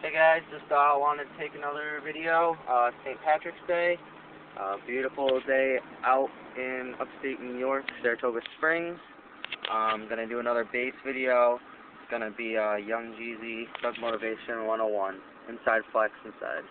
Hey guys, just wanted to take another video. St. Patrick's Day, beautiful day out in upstate New York, Saratoga Springs. I'm gonna do another bass video. It's gonna be Young Jeezy, Thug Motivation 101, inside flex inside.